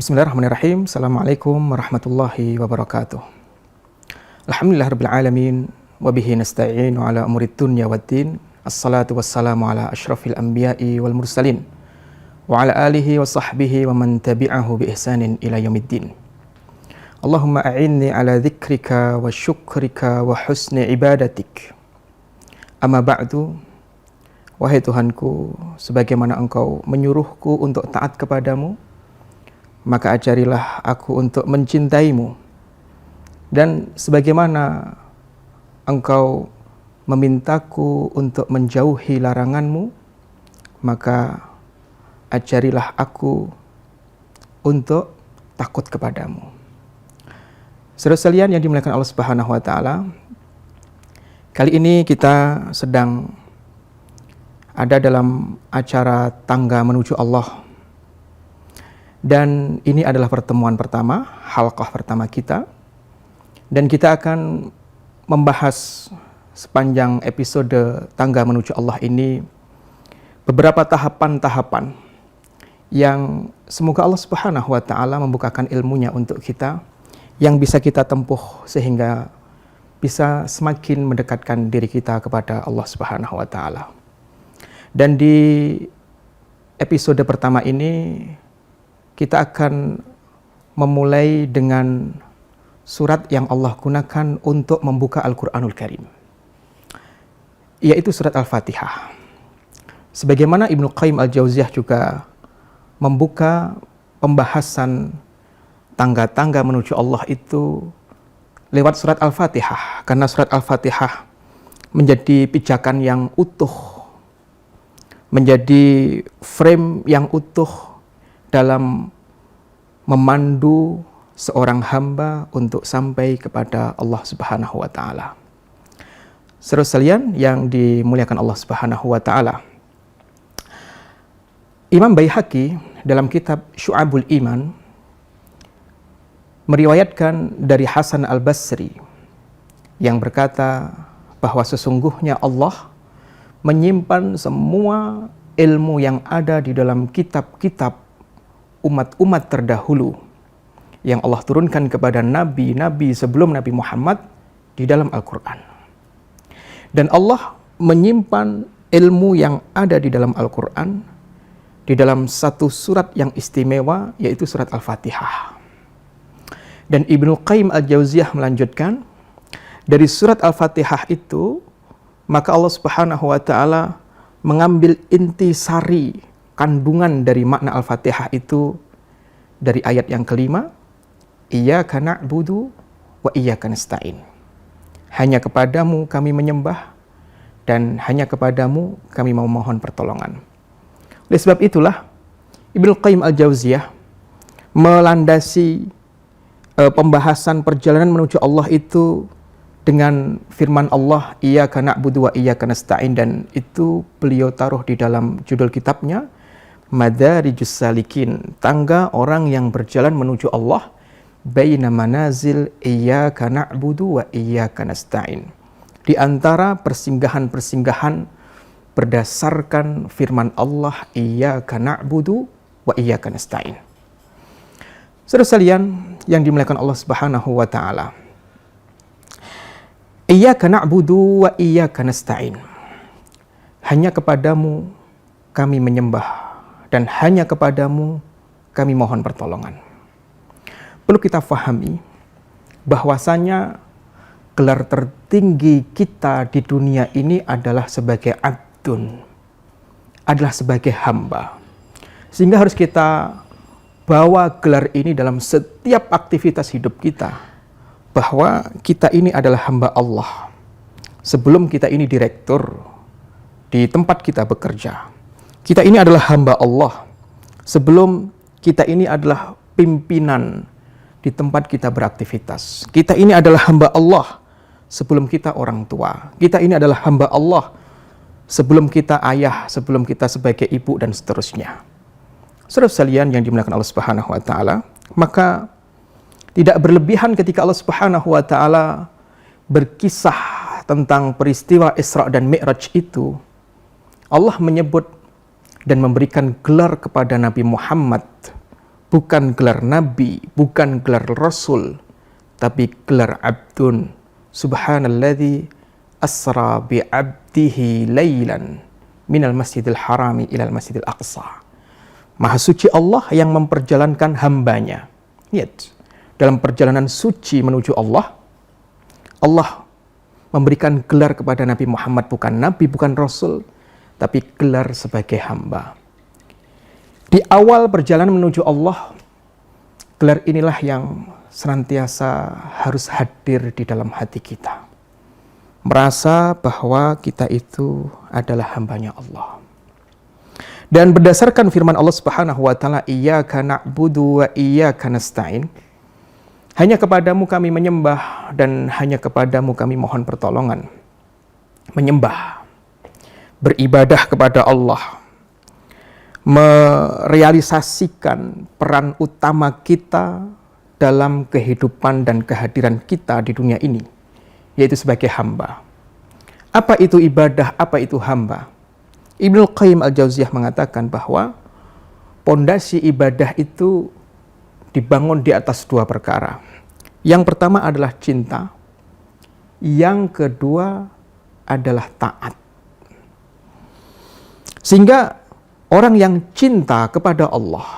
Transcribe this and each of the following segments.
Bismillahirrahmanirrahim. Assalamualaikum warahmatullahi wabarakatuh. Alhamdulillahirabbil alamin wa bihi nasta'in ala umurid dunya waddin. Assalatu wassalamu ala asyrafil anbiya'i wal mursalin wa ala alihi wa sahbihi wa man tabi'ahu bi ihsanin ila yaumiddin. Allahumma a'inni ala dzikrika wa syukrika wa husni ibadatik. Amma ba'du. Wahai Tuhanku, sebagaimana Engkau menyuruhku untuk taat kepadamu, maka ajarilah aku untuk mencintaimu. Dan sebagaimana Engkau memintaku untuk menjauhi laranganmu, maka ajarilah aku untuk takut kepadamu. Saudara sekalian yang dimuliakan Allah Subhanahu wa taala, kali ini kita sedang ada dalam acara Tangga Menuju Allah. Dan ini adalah pertemuan pertama, halqah pertama kita. Dan kita akan membahas sepanjang episode Tangga Menuju Allah ini beberapa tahapan-tahapan yang semoga Allah Subhanahu wa taala membukakan ilmunya untuk kita, yang bisa kita tempuh sehingga bisa semakin mendekatkan diri kita kepada Allah Subhanahu wa taala. Dan di episode pertama ini kita akan memulai dengan surat yang Allah gunakan untuk membuka Al-Quranul Karim, yaitu surat Al-Fatihah. Sebagaimana Ibnu Qayyim Al-Jauziyah juga membuka pembahasan tangga-tangga menuju Allah itu lewat surat Al-Fatihah, karena surat Al-Fatihah menjadi pijakan yang utuh, menjadi frame yang utuh dalam memandu seorang hamba untuk sampai kepada Allah Subhanahu wa taala. Saudara sekalian yang dimuliakan Allah Subhanahu wa taala, Imam Baihaqi dalam kitab Syu'abul Iman meriwayatkan dari Hasan Al-Basri yang berkata bahwa sesungguhnya Allah menyimpan semua ilmu yang ada di dalam kitab-kitab umat-umat terdahulu yang Allah turunkan kepada nabi-nabi sebelum Nabi Muhammad di dalam Al-Quran. Dan Allah menyimpan ilmu yang ada di dalam Al-Quran di dalam satu surat yang istimewa, yaitu surat Al-Fatihah. Dan Ibnu Qayyim Al-Jauziyah melanjutkan, dari surat Al-Fatihah itu maka Allah Subhanahu wa taala mengambil intisari kandungan dari makna Al-Fatihah itu dari ayat yang kelima, Iyyaka na'budu wa iyyaka nasta'in. Hanya kepadamu kami menyembah dan hanya kepadamu kami memohon pertolongan. Oleh sebab itulah Ibnu Qayyim Al-Jauziyah melandasi pembahasan perjalanan menuju Allah itu dengan firman Allah, Iyyaka na'budu wa iyyaka nasta'in, dan itu beliau taruh di dalam judul kitabnya Madarijus Salikin, tangga orang yang berjalan menuju Allah, baina manazil iyyaka na'budu wa iyyaka nasta'in, di antara persinggahan-persinggahan berdasarkan firman Allah, Iyyaka na'budu wa iyyaka nasta'in. Saudara sekalian yang dimuliakan Allah Subhanahu wa taala, Iyyaka na'budu wa iyyaka nasta'in. Hanya kepadamu kami menyembah dan hanya kepadamu kami mohon pertolongan. Perlu kita fahami bahwasanya gelar tertinggi kita di dunia ini adalah sebagai abdun, adalah sebagai hamba. Sehingga harus kita bawa gelar ini dalam setiap aktivitas hidup kita, bahwa kita ini adalah hamba Allah. Sebelum kita ini direktur di tempat kita bekerja, kita ini adalah hamba Allah. Sebelum kita ini adalah pimpinan di tempat kita beraktivitas, kita ini adalah hamba Allah. Sebelum kita orang tua, kita ini adalah hamba Allah. Sebelum kita ayah, sebelum kita sebagai ibu, dan seterusnya. Saudara sekalian yang dimuliakan Allah Subhanahu wa taala, maka tidak berlebihan ketika Allah Subhanahu wa taala berkisah tentang peristiwa Isra dan Mi'raj itu. Allah menyebut dan memberikan gelar kepada Nabi Muhammad bukan gelar nabi, bukan gelar rasul, tapi gelar abdun. Subhanalladzi asra bi abdihi lailan minal masjidil harami ilal masjidil aqsa. Maha suci Allah yang memperjalankan hambanya. Lihat, dalam perjalanan suci menuju Allah, Allah memberikan gelar kepada Nabi Muhammad, bukan nabi, bukan rasul, tapi gelar sebagai hamba. Di awal perjalanan menuju Allah, gelar inilah yang senantiasa harus hadir di dalam hati kita. Merasa bahwa kita itu adalah hambanya Allah. Dan berdasarkan firman Allah Subhanahu wa taala, iyyaka na'budu wa iyyaka nasta'in. Hanya kepadamu kami menyembah dan hanya kepadamu kami mohon pertolongan. Menyembah, beribadah kepada Allah, merealisasikan peran utama kita dalam kehidupan dan kehadiran kita di dunia ini, yaitu sebagai hamba. Apa itu ibadah? Apa itu hamba? Ibnul Qayyim Al-Jauziyah mengatakan bahwa pondasi ibadah itu dibangun di atas dua perkara. Yang pertama adalah cinta, yang kedua adalah taat. Sehingga orang yang cinta kepada Allah,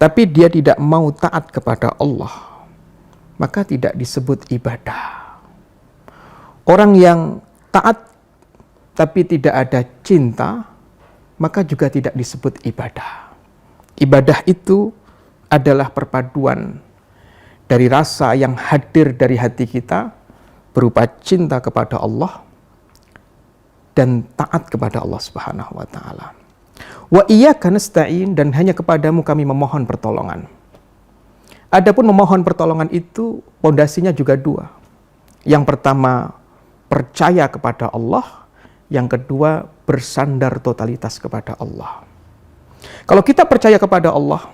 tapi dia tidak mau taat kepada Allah, maka tidak disebut ibadah. Orang yang taat tapi tidak ada cinta, maka juga tidak disebut ibadah. Ibadah itu adalah perpaduan dari rasa yang hadir dari hati kita berupa cinta kepada Allah dan taat kepada Allah Subhanahu wa taala. Wa iyyaka nasta'in, dan hanya kepadamu kami memohon pertolongan. Adapun memohon pertolongan itu pondasinya juga dua. Yang pertama, percaya kepada Allah. Yang kedua, bersandar totalitas kepada Allah. Kalau kita percaya kepada Allah,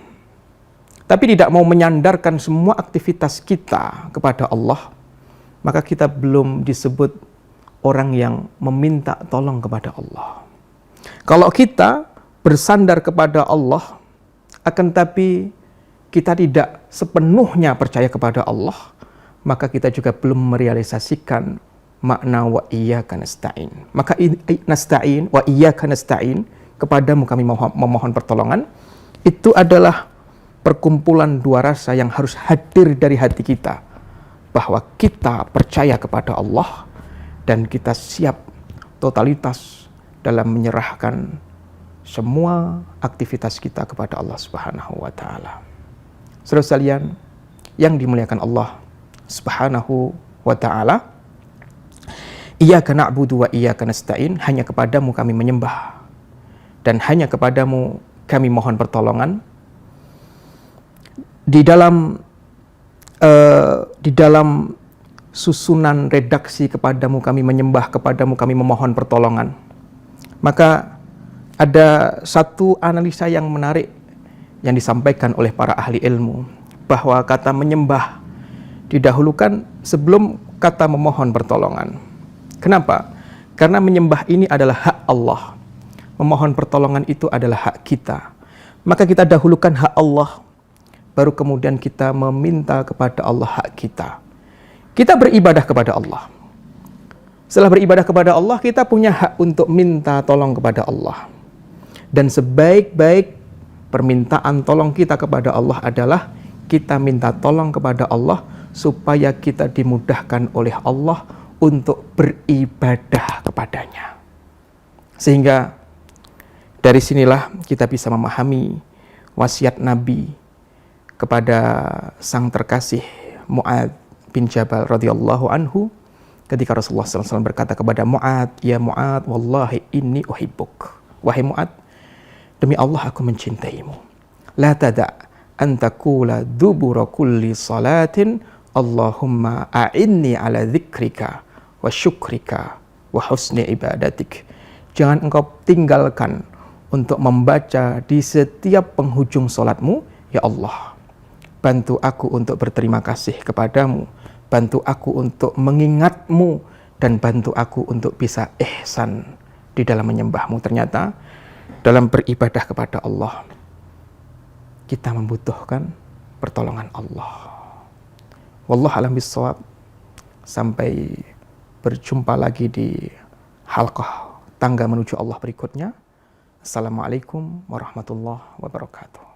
tapi tidak mau menyandarkan semua aktivitas kita kepada Allah, maka kita belum disebut orang yang meminta tolong kepada Allah. Kalau kita bersandar kepada Allah, akan tapi kita tidak sepenuhnya percaya kepada Allah, maka kita juga belum merealisasikan makna wa iyyaka nasta'in. Maka nasta'in, wa iyyaka nasta'in, kepadamu kami memohon pertolongan, itu adalah perkumpulan dua rasa yang harus hadir dari hati kita, bahwa kita percaya kepada Allah dan kita siap totalitas dalam menyerahkan semua aktivitas kita kepada Allah Subhanahu wa taala. Saudara sekalian yang dimuliakan Allah Subhanahu wa taala, iyyaka na'budu wa iyyaka nasta'in, hanya kepadamu kami menyembah dan hanya kepadamu kami mohon pertolongan. Di dalam susunan redaksi kepadamu kami menyembah, kepadamu kami memohon pertolongan, maka ada satu analisa yang menarik yang disampaikan oleh para ahli ilmu, bahwa kata menyembah didahulukan sebelum kata memohon pertolongan. Kenapa? Karena menyembah ini adalah hak Allah. Memohon pertolongan itu adalah hak kita. Maka kita dahulukan hak Allah, baru kemudian kita meminta kepada Allah hak kita. Kita beribadah kepada Allah. Setelah beribadah kepada Allah, kita punya hak untuk minta tolong kepada Allah. Dan sebaik-baik permintaan tolong kita kepada Allah adalah kita minta tolong kepada Allah supaya kita dimudahkan oleh Allah untuk beribadah kepadanya. Sehingga dari sinilah kita bisa memahami wasiat Nabi kepada sang terkasih Mu'adz bin Jabal radhiyallahu anhu, ketika Rasulullah SAW berkata kepada Mu'adz, "Ya Mu'adz, wallahi inni uhibbuk." Wahai Mu'adz, demi Allah aku mencintaimu. La tada' an taqula dubura kulli salatin Allahumma a'inni ala dzikrika wa syukrika wa husni ibadatik. Jangan engkau tinggalkan untuk membaca di setiap penghujung salatmu, ya Allah, bantu aku untuk berterima kasih kepadamu, bantu aku untuk mengingatmu, dan bantu aku untuk bisa ihsan di dalam menyembahmu. Ternyata dalam beribadah kepada Allah, kita membutuhkan pertolongan Allah. Wallahu a'lam bishawab. Sampai berjumpa lagi di halqah tangga menuju Allah berikutnya. Assalamualaikum warahmatullahi wabarakatuh.